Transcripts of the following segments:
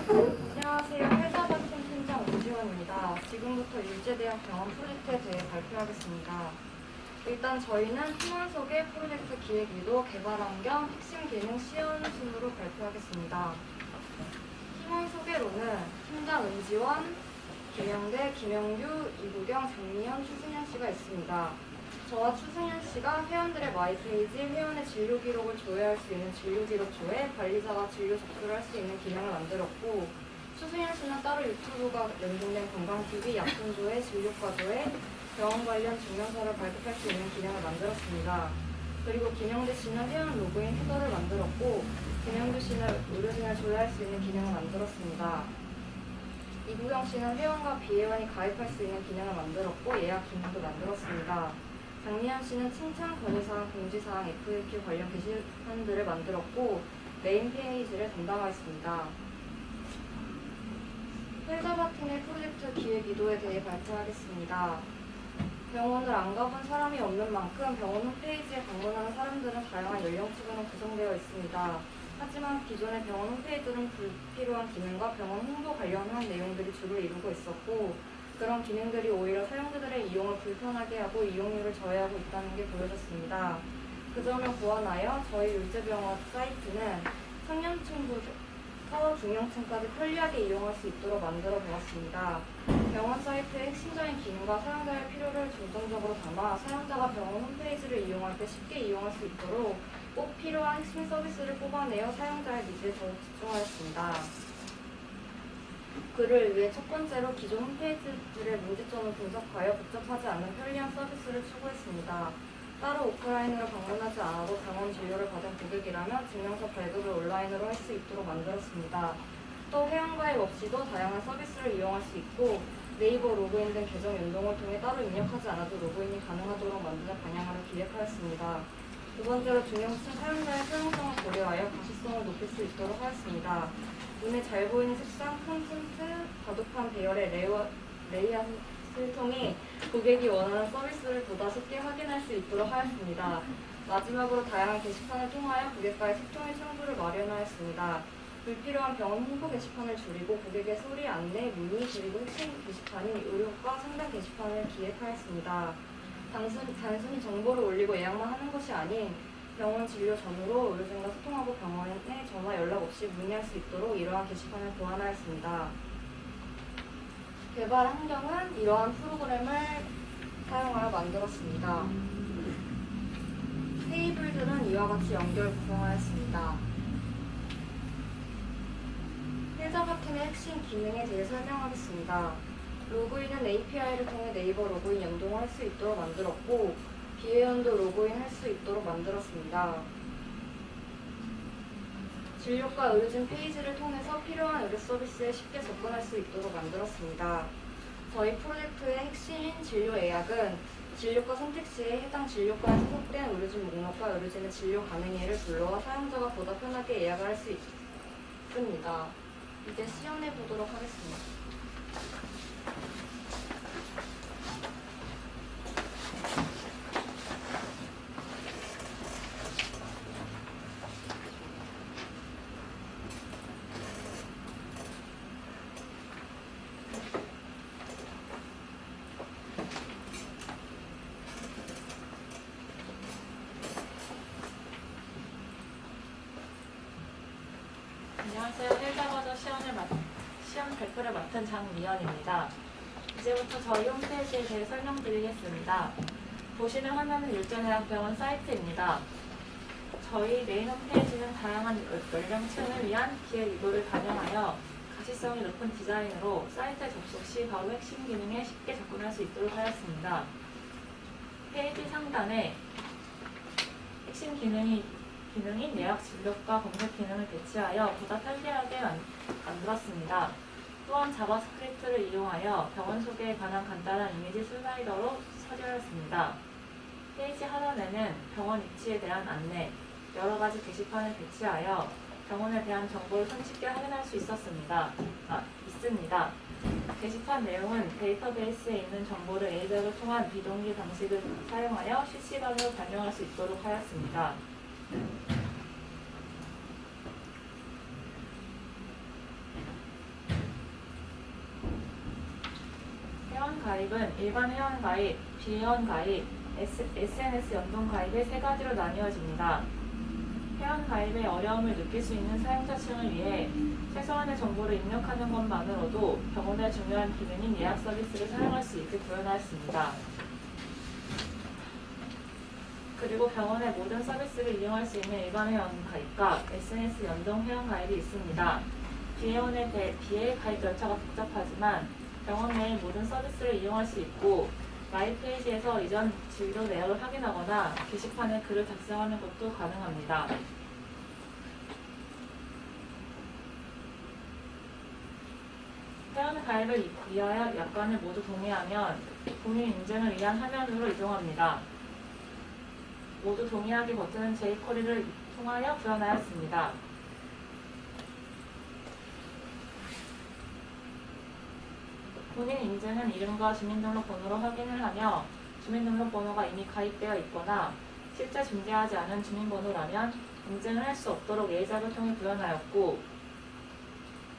안녕하세요. 회사바팀 팀장 오지원입니다. 지금부터 율제대학 병원 프로젝트에 대해 발표하겠습니다. 일단 저희는 팀원 소개, 프로젝트 기획 유도, 개발한 겸 핵심 기능 시연순으로 발표하겠습니다. 팀원 소개로는 팀장 은지원, 김영대, 김영규, 이구경, 장미현, 추승현 씨가 있습니다. 저와 추승현 씨가 회원들의 마이페이지, 회원의 진료 기록을 조회할 수 있는 진료 기록 조회, 관리자가 진료 접수를 할 수 있는 기능을 만들었고, 추승현 씨는 따로 유튜브가 연동된 건강TV, 약품 조회, 진료과 조회, 병원 관련 증명서를 발급할 수 있는 기능을 만들었습니다. 그리고 김영대 씨는 회원 로그인 헤더를 만들었고, 김영규 씨는 의료진을 조회할 수 있는 기능을 만들었습니다. 이구경 씨는 회원과 비회원이 가입할 수 있는 기능을 만들었고, 예약 기능도 만들었습니다. 장미현 씨는 칭찬, 건의사항, 공지사항, FAQ 관련 게시판들을 만들었고 메인 페이지를 담당하였습니다. 헬자바팀의 프로젝트 기획 유도에 대해 발표하겠습니다. 병원을 안 가본 사람이 없는 만큼 병원 홈페이지에 방문하는 사람들은 다양한 연령층으로 구성되어 있습니다. 하지만 기존의 병원 홈페이지는 불필요한 기능과 병원 홍보 관련한 내용들이 주를 이루고 있었고, 그런 기능들이 오히려 사용자들의 이용을 불편하게 하고 이용률을 저해하고 있다는 게 보여졌습니다. 그 점을 보완하여 저희 율제병원 사이트는 청년층부터 중년층까지 편리하게 이용할 수 있도록 만들어 보았습니다. 병원 사이트의 핵심적인 기능과 사용자의 필요를 중점적으로 담아 사용자가 병원 홈페이지를 이용할 때 쉽게 이용할 수 있도록 꼭 필요한 핵심 서비스를 뽑아내어 사용자의 니즈에 더욱 집중하였습니다. 그를 위해 첫 번째로 기존 홈페이지들의 문제점을 분석하여 복잡하지 않은 편리한 서비스를 추구했습니다. 따로 오프라인으로 방문하지 않아도 병원 진료를 받은 고객이라면 증명서 발급을 온라인으로 할 수 있도록 만들었습니다. 또 회원가입 없이도 다양한 서비스를 이용할 수 있고, 네이버 로그인 등 계정 연동을 통해 따로 입력하지 않아도 로그인이 가능하도록 만드는 방향으로 기획하였습니다. 두 번째로 중형층 사용자의 사용성을 고려하여 가시성을 높일 수 있도록 하였습니다. 눈에 잘 보이는 색상, 콘텐트, 바둑판 배열의 레이아웃을 통해 고객이 원하는 서비스를 보다 쉽게 확인할 수 있도록 하였습니다. 마지막으로 다양한 게시판을 통하여 고객과의 소통의 창구를 마련하였습니다. 불필요한 병원 홍보 게시판을 줄이고 고객의 소리, 안내, 문의, 그리고 핵심 게시판인 의료과 상담 게시판을 기획하였습니다. 단순히 정보를 올리고 예약만 하는 것이 아닌 병원 진료 전후로 의료진과 소통하고 병원에 전화 연락 없이 문의할 수 있도록 이러한 게시판을 보완하였습니다. 개발 환경은 이러한 프로그램을 사용하여 만들었습니다. 테이블들은 이와 같이 연결 구성하였습니다. 헬자바팀의 핵심 기능에 대해 설명하겠습니다. 로그인은 API를 통해 네이버 로그인 연동을 할 수 있도록 만들었고, 비회원도 로그인 할 수 있도록 만들었습니다. 진료과 의료진 페이지를 통해서 필요한 의료 서비스에 쉽게 접근할 수 있도록 만들었습니다. 저희 프로젝트의 핵심인 진료 예약은 진료과 선택 시에 해당 진료과에 소속된 의료진 목록과 의료진의 진료 가능일을 불러와 사용자가 보다 편하게 예약을 할 수 있습니다. 이제 시연해 보도록 하겠습니다. 안녕하세요. 헬자버저 시험 발표를 맡은 장미연입니다. 이제부터 저희 홈페이지에 대해 설명드리겠습니다. 보시는 화면은 율제대학병원 사이트입니다. 저희 메인 홈페이지는 다양한 연령층을 위한 기획 유도를 반영하여 가시성이 높은 디자인으로 사이트에 접속 시 바로 핵심 기능에 쉽게 접근할 수 있도록 하였습니다. 페이지 상단에 핵심 기능인 예약 진료과 검색 기능을 배치하여 보다 편리하게 만들었습니다. 또한 자바스크립트를 이용하여 병원 소개에 관한 간단한 이미지 슬라이더로 처리하였습니다. 페이지 하단에는 병원 위치에 대한 안내, 여러 가지 게시판을 배치하여 병원에 대한 정보를 손쉽게 확인할 수 있습니다. 게시판 내용은 데이터베이스에 있는 정보를 에이더를 통한 비동기 방식을 사용하여 실시간으로 변경할 수 있도록 하였습니다. 회원 가입은 일반 회원 가입, 비회원 가입, SNS 연동 가입의 세 가지로 나뉘어집니다. 회원 가입에 어려움을 느낄 수 있는 사용자층을 위해 최소한의 정보를 입력하는 것만으로도 병원의 중요한 기능인 예약 서비스를 사용할 수 있게 구현하였습니다. 그리고 병원의 모든 서비스를 이용할 수 있는 일반 회원 가입과 SNS 연동 회원 가입이 있습니다. 비회원에 대해 비회 가입 절차가 복잡하지만 병원 내의 모든 서비스를 이용할 수 있고 마이 페이지에서 이전 진료 내역을 확인하거나 게시판에 글을 작성하는 것도 가능합니다. 회원 가입을 위하여 약관을 모두 동의하면 본인 인증을 위한 화면으로 이동합니다. 모두 동의하기 버튼은 jQuery를 통하여 구현하였습니다. 본인 인증은 이름과 주민등록번호로 확인을 하며 주민등록번호가 이미 가입되어 있거나 실제 존재하지 않은 주민번호라면 인증을 할 수 없도록 예작을 통해 구현하였고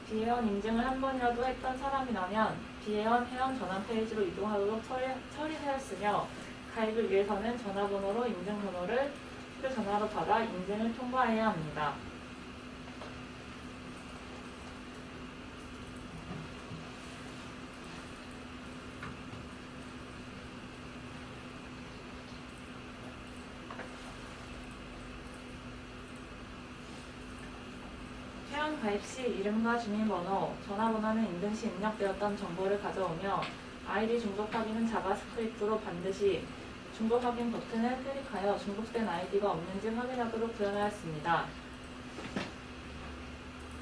비회원 인증을 한 번이라도 했던 사람이라면 비회원 회원 전환 페이지로 이동하도록 처리하였으며 가입을 위해서는 전화번호로 인증번호를 휴대전화로 받아 인증을 통과해야 합니다. 회원 가입 시 이름과 주민번호, 전화번호는 인증 시 입력되었던 정보를 가져오며 아이디 중복 확인은 자바스크립트로 반드시 중복 확인 버튼을 클릭하여 중복된 아이디가 없는지 확인하도록 구현하였습니다.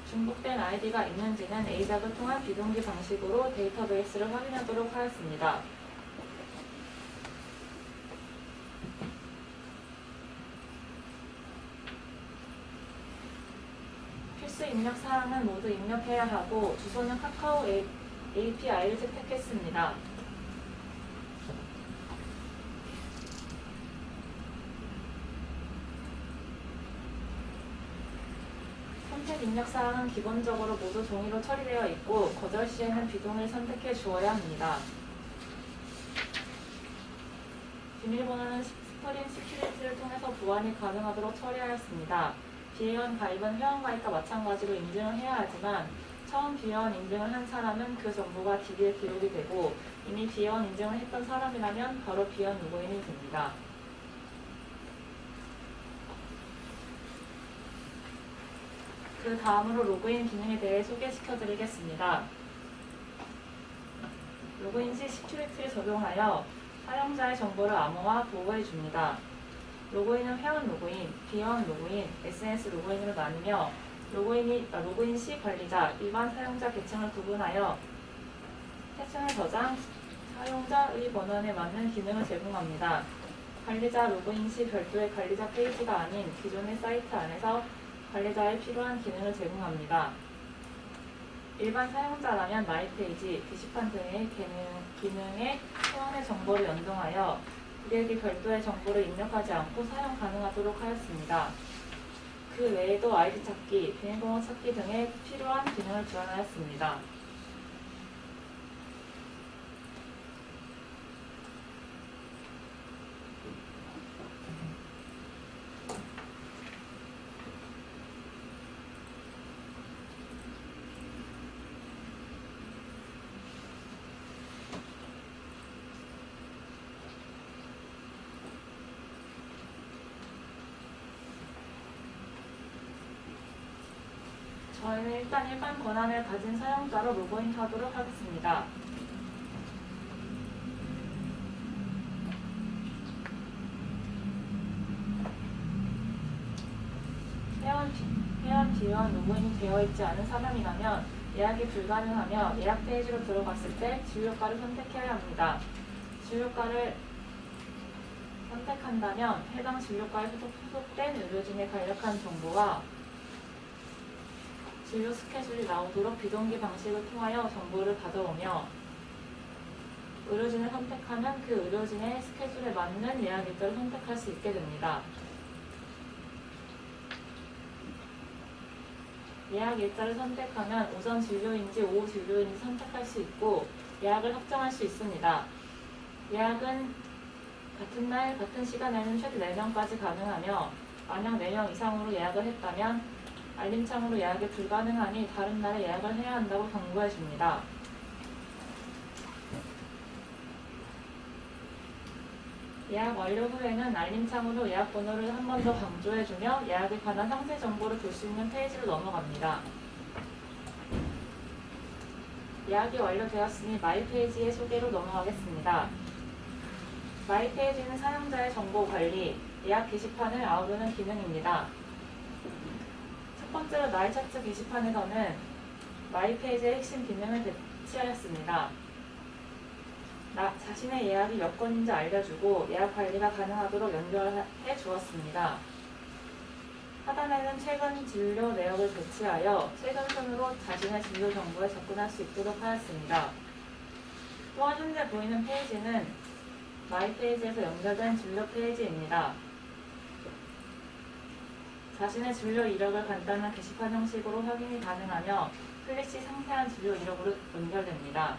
중복된 아이디가 있는지는 AJAX을 통한 비동기 방식으로 데이터베이스를 확인하도록 하였습니다. 필수 입력 사항은 모두 입력해야 하고 주소는 카카오 API를 채택했습니다. 선택 입력 사항은 기본적으로 모두 종이로 처리되어 있고 거절 시에는 비동을 선택해 주어야 합니다. 비밀번호는 스프링 시큐리티를 통해서 보안이 가능하도록 처리하였습니다. 비회원 가입은 회원 가입과 마찬가지로 인증을 해야 하지만 처음 비회원 인증을 한 사람은 그 정보가 DB에 기록이 되고 이미 비회원 인증을 했던 사람이라면 바로 비회원 로그인이 됩니다. 그 다음으로 로그인 기능에 대해 소개시켜 드리겠습니다. 로그인 시 시큐리티를 적용하여 사용자의 정보를 암호화 보호해 줍니다. 로그인은 회원 로그인, 비회원 로그인, SNS 로그인으로 나뉘며 로그인 시 관리자, 일반 사용자 계층을 구분하여 계층의 저장, 사용자의 번호에 맞는 기능을 제공합니다. 관리자 로그인 시 별도의 관리자 페이지가 아닌 기존의 사이트 안에서 관리자에 필요한 기능을 제공합니다. 일반 사용자라면 마이 페이지, 게시판 등의 기능에 회원의 정보를 연동하여 그에게 별도의 정보를 입력하지 않고 사용 가능하도록 하였습니다. 그 외에도 아이디 찾기, 비밀번호 찾기 등에 필요한 기능을 지원하였습니다. 저희는 일단 일반 권한을 가진 사용자로 로그인 하도록 하겠습니다. 회원 비회원 로그인이 되어 있지 않은 사람이라면 예약이 불가능하며 예약 페이지로 들어갔을 때 진료과를 선택해야 합니다. 진료과를 선택한다면 해당 진료과에 소속된 의료진의 간략한 정보와 진료 스케줄이 나오도록 비동기 방식을 통하여 정보를 받아오며 의료진을 선택하면 그 의료진의 스케줄에 맞는 예약 일자를 선택할 수 있게 됩니다. 예약 일자를 선택하면 오전 진료인지 오후 진료인지 선택할 수 있고 예약을 확정할 수 있습니다. 예약은 같은 날, 같은 시간에는 최대 4명까지 가능하며 만약 4명 이상으로 예약을 했다면 알림창으로 예약이 불가능하니 다른 날에 예약을 해야 한다고 경고해 줍니다. 예약 완료 후에는 알림창으로 예약 번호를 한 번 더 강조해주며 예약에 관한 상세 정보를 볼 수 있는 페이지로 넘어갑니다. 예약이 완료되었으니 마이 페이지의 소개로 넘어가겠습니다. 마이 페이지는 사용자의 정보 관리, 예약 게시판을 아우르는 기능입니다. 첫 번째로 나의 차트 게시판에서는 마이 페이지의 핵심 기능을 배치하였습니다. 자신의 예약이 몇 건인지 알려주고 예약 관리가 가능하도록 연결해 주었습니다. 하단에는 최근 진료 내역을 배치하여 최근 순으로 자신의 진료 정보에 접근할 수 있도록 하였습니다. 또한 현재 보이는 페이지는 마이 페이지에서 연결된 진료 페이지입니다. 자신의 진료 이력을 간단한 게시판 형식으로 확인이 가능하며 클릭 시 상세한 진료 이력으로 연결됩니다.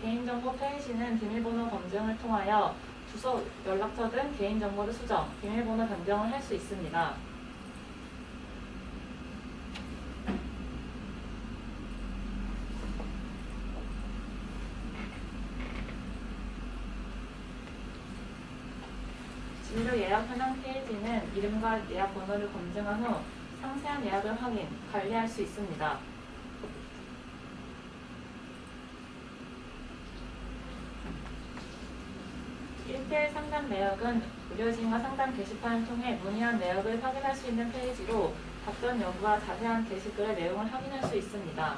개인정보 페이지는 비밀번호 검증을 통하여 주소, 연락처 등 개인정보를 수정, 비밀번호 변경을 할 수 있습니다. 진료 예약 현황 페이지는 이름과 예약 번호를 검증한 후 상세한 예약을 확인, 관리할 수 있습니다. 일대일 상담 내역은 의료진과 상담 게시판을 통해 문의한 내역을 확인할 수 있는 페이지로 답변 여부와 자세한 게시글의 내용을 확인할 수 있습니다.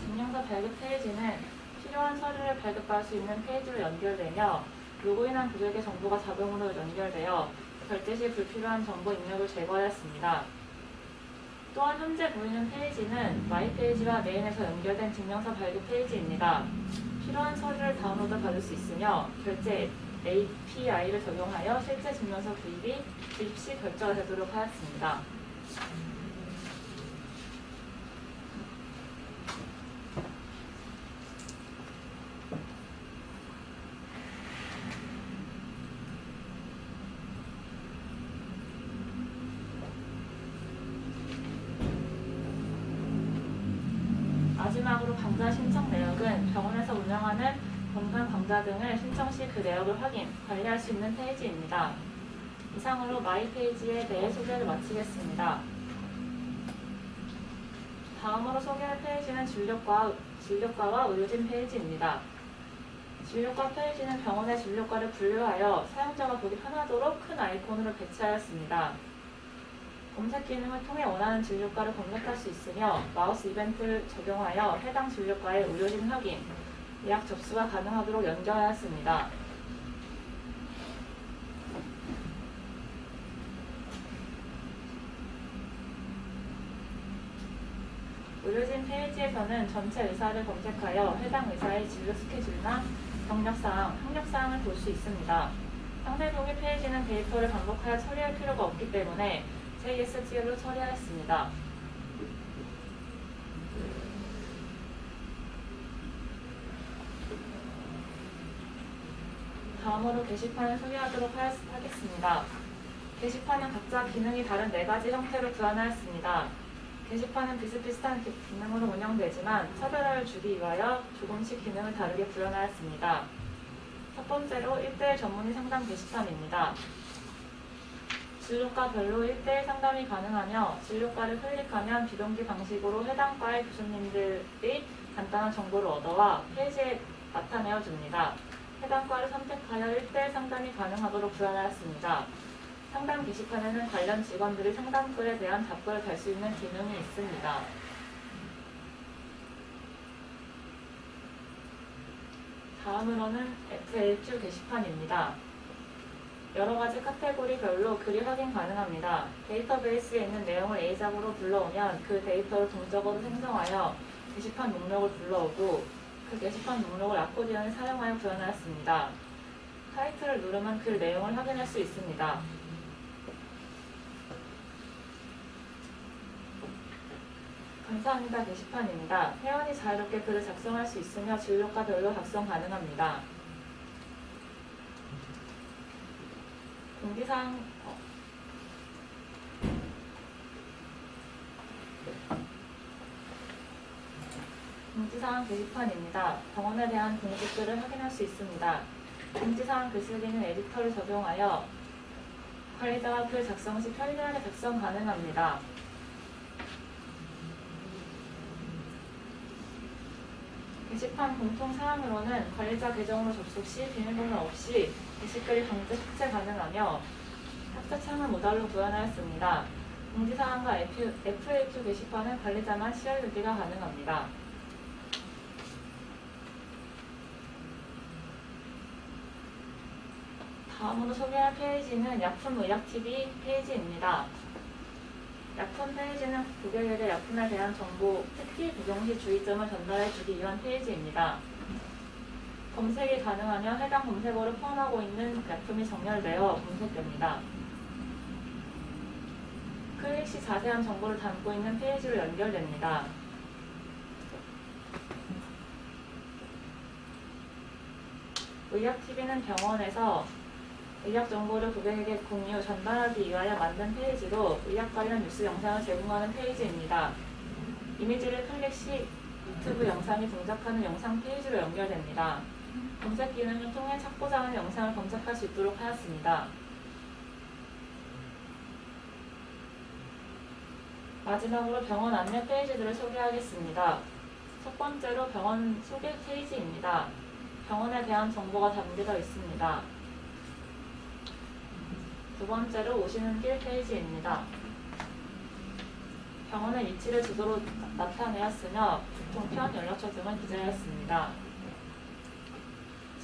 증명서 발급 페이지는 필요한 서류를 발급할 수 있는 페이지로 연결되며 로그인한 고객의 정보가 자동으로 연결되어 결제 시 불필요한 정보 입력을 제거하였습니다. 또한 현재 보이는 페이지는 마이 페이지와 메인에서 연결된 증명서 발급 페이지입니다. 필요한 서류를 다운로드 받을 수 있으며 결제 API를 적용하여 실제 증명서 구입이 구입 시 결제가 되도록 하였습니다. 마지막으로 강좌 신청 내역은 병원에서 운영하는 건강 강좌 등을 신청 시 그 내역을 확인, 관리할 수 있는 페이지입니다. 이상으로 마이 페이지에 대해 소개를 마치겠습니다. 다음으로 소개할 페이지는 진료과와 의료진 페이지입니다. 진료과 페이지는 병원의 진료과를 분류하여 사용자가 보기 편하도록 큰 아이콘으로 배치하였습니다. 검색 기능을 통해 원하는 진료과를 검색할 수 있으며 마우스 이벤트를 적용하여 해당 진료과의 의료진 확인, 예약 접수가 가능하도록 연결하였습니다. 의료진 페이지에서는 전체 의사를 검색하여 해당 의사의 진료 스케줄이나 경력사항, 학력사항을 볼 수 있습니다. 상세 동의 페이지는 데이터를 반복하여 처리할 필요가 없기 때문에 JSTL로 처리하였습니다. 다음으로 게시판을 소개하도록 하겠습니다. 게시판은 각자 기능이 다른 4가지 형태로 구현하였습니다. 게시판은 비슷비슷한 기능으로 운영되지만 차별화를 주기 위하여 조금씩 기능을 다르게 구현하였습니다. 첫 번째로 1대1 전문의 상담 게시판입니다. 진료과별로 1대1 상담이 가능하며 진료과를 클릭하면 비동기 방식으로 해당 과의 교수님들이 간단한 정보를 얻어와 페이지에 나타내어 줍니다. 해당 과를 선택하여 1대1 상담이 가능하도록 구현하였습니다. 상담 게시판에는 관련 직원들이 상담글에 대한 답글을 달 수 있는 기능이 있습니다. 다음으로는 FAQ 게시판입니다. 여러 가지 카테고리별로 글이 확인 가능합니다. 데이터베이스에 있는 내용을 A잡으로 불러오면 그 데이터를 동적으로 생성하여 게시판 목록을 불러오고 그 게시판 목록을 아코디언을 사용하여 구현하였습니다. 타이틀을 누르면 글 내용을 확인할 수 있습니다. 감사합니다 게시판입니다. 회원이 자유롭게 글을 작성할 수 있으며 진로가별로 작성 가능합니다. 공지사항 게시판입니다. 병원에 대한 공지글을 확인할 수 있습니다. 공지사항 글쓰기는 에디터를 적용하여 관리자가 글 작성 시 편리하게 작성 가능합니다. 게시판 공통사항으로는 관리자 계정으로 접속 시 비밀번호 없이 게시글이 강제 삭제 가능하며 삭제창을 모달로 구현하였습니다. 공지사항과 FAQ 게시판은 관리자만 시열유지가 가능합니다. 다음으로 소개할 페이지는 약품의학TV 페이지입니다. 약품 페이지는 고객에게 약품에 대한 정보, 특히 복용 시 주의점을 전달해 주기 위한 페이지입니다. 검색이 가능하며 해당 검색어를 포함하고 있는 약품이 정렬되어 검색됩니다. 클릭 시 자세한 정보를 담고 있는 페이지로 연결됩니다. 의학TV는 병원에서 의학 정보를 고객에게 공유, 전달하기 위하여 만든 페이지로 의학 관련 뉴스 영상을 제공하는 페이지입니다. 이미지를 클릭 시 유튜브 영상이 동작하는 영상 페이지로 연결됩니다. 검색 기능을 통해 찾고자 하는 영상을 검색할 수 있도록 하였습니다. 마지막으로 병원 안내 페이지들을 소개하겠습니다. 첫 번째로 병원 소개 페이지입니다. 병원에 대한 정보가 담겨져 있습니다. 두 번째로 오시는 길 페이지입니다. 병원의 위치를 지도로 나타내었으며 교통편, 연락처 등을 기재하였습니다.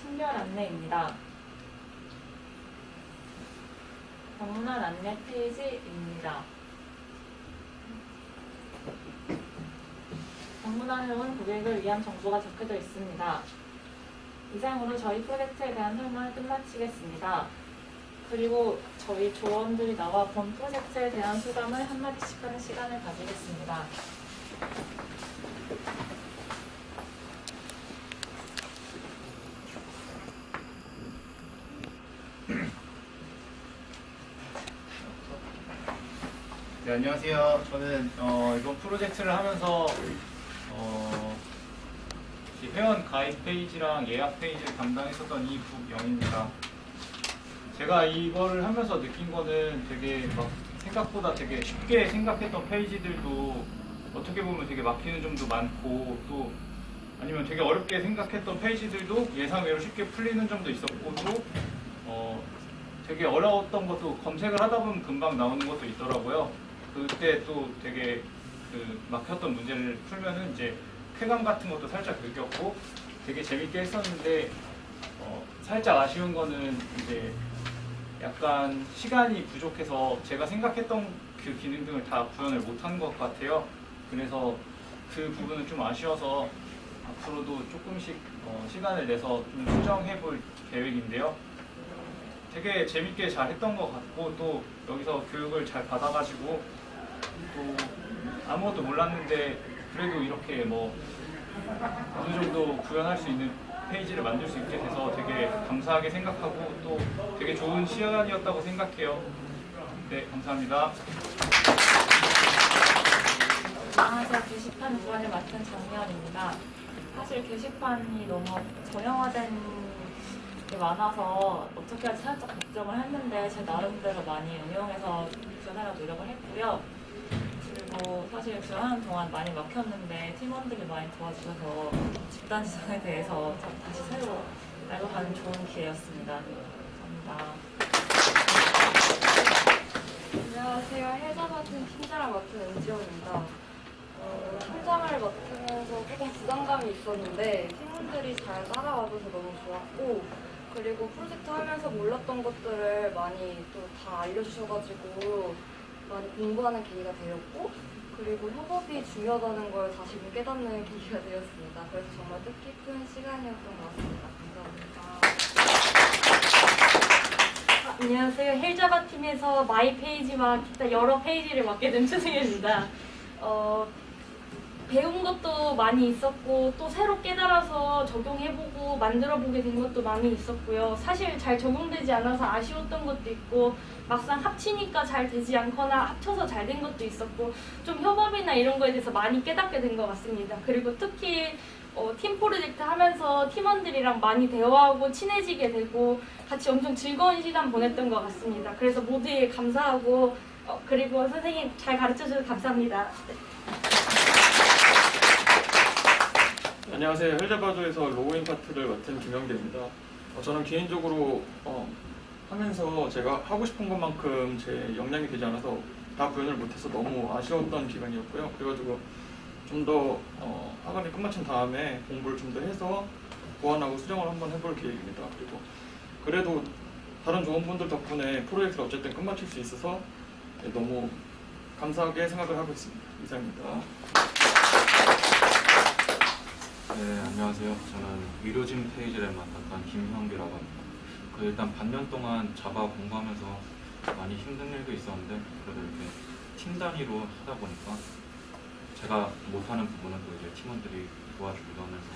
친별 안내입니다. 방문한 안내 페이지입니다. 방문한 후는 고객을 위한 정보가 적혀져 있습니다. 이상으로 저희 프로젝트에 대한 설명을 끝마치겠습니다. 그리고 저희 조원들이 나와 본 프로젝트에 대한 소감을 한마디씩 하는 시간을 가지겠습니다. 네, 안녕하세요. 저는 이번 프로젝트를 하면서 이 회원 가입 페이지랑 예약 페이지를 담당했었던 이국영입니다. 제가 이거를 하면서 느낀 거는 되게 막 생각보다 되게 쉽게 생각했던 페이지들도 어떻게 보면 되게 막히는 점도 많고, 또 아니면 되게 어렵게 생각했던 페이지들도 예상외로 쉽게 풀리는 점도 있었고, 또 되게 어려웠던 것도 검색을 하다 보면 금방 나오는 것도 있더라고요. 그때 또 되게 막혔던 문제를 풀면은 이제 쾌감 같은 것도 살짝 느꼈고 되게 재밌게 했었는데, 살짝 아쉬운 거는 이제 약간 시간이 부족해서 제가 생각했던 그 기능 등을 다 구현을 못한 것 같아요. 그래서 그 부분은 좀 아쉬워서 앞으로도 조금씩 시간을 내서 좀 수정해 볼 계획인데요. 되게 재밌게 잘 했던 것 같고, 또 여기서 교육을 잘 받아가지고 또 아무것도 몰랐는데 그래도 이렇게 뭐 어느 정도 구현할 수 있는 페이지를 만들 수 있게 돼서 되게 감사하게 생각하고 또 되게 좋은 시간이었다고 생각해요. 네, 감사합니다. 안녕하세요. 게시판 구간을 맡은 장미연입니다. 사실 게시판이 너무 정형화된 게 많아서 어떻게 할지 살짝 걱정을 했는데 제 나름대로 많이 응용해서 구현하려고 노력을 했고요. 그리고 사실 구현하는 동안 많이 막혔는데 팀원들이 많이 도와주셔서 집단 지성에 대해서 다시 새로 알고 가는 좋은 기회였습니다. 감사합니다. 안녕하세요. 해자 맡은 팀장을 맡은 은지원입니다. 팀장을 맡으면서 조금 부담감이 있었는데 팀원들이 잘 따라와줘서 너무 좋았고, 그리고 프로젝트 하면서 몰랐던 것들을 많이 또 다 알려주셔가지고 많이 공부하는 계기가 되었고, 그리고 협업이 중요하다는 걸 다시금 깨닫는 계기가 되었습니다. 그래서 정말 뜻깊은 시간이었던 것 같습니다. 감사합니다. 안녕하세요. 헬자바 팀에서 마이 페이지와 기타 여러 페이지를 맡게 된 최승혜입니다. 배운 것도 많이 있었고 또 새로 깨달아서 적용해보고 만들어보게 된 것도 많이 있었고요. 사실 잘 적용되지 않아서 아쉬웠던 것도 있고 막상 합치니까 잘 되지 않거나 합쳐서 잘 된 것도 있었고 좀 협업이나 이런 거에 대해서 많이 깨닫게 된 것 같습니다. 그리고 특히 팀 프로젝트 하면서 팀원들이랑 많이 대화하고 친해지게 되고 같이 엄청 즐거운 시간 보냈던 것 같습니다. 그래서 모두에 감사하고 그리고 선생님 잘 가르쳐주셔서 감사합니다. 네. 안녕하세요. 헬자바조에서 로그인 파트를 맡은 김영대입니다. 저는 개인적으로 하면서 제가 하고 싶은 것만큼 제 역량이 되지 않아서 다 구현을 못해서 너무 아쉬웠던 기간이었고요. 그래가지고 좀 더 학원을 끝마친 다음에 공부를 좀 더 해서 보완하고 수정을 한번 해볼 계획입니다. 그리고 그래도 다른 좋은 분들 덕분에 프로젝트를 어쨌든 끝마칠 수 있어서 너무 감사하게 생각을 하고 있습니다. 이상입니다. 네, 안녕하세요. 저는 의료진 페이지를 맡았던 김형규라고 합니다. 일단 반년 동안 자바 공부하면서 많이 힘든 일도 있었는데 그래도 이렇게 팀 단위로 하다 보니까 제가 못하는 부분은 또 이제 팀원들이 도와주기도 하면서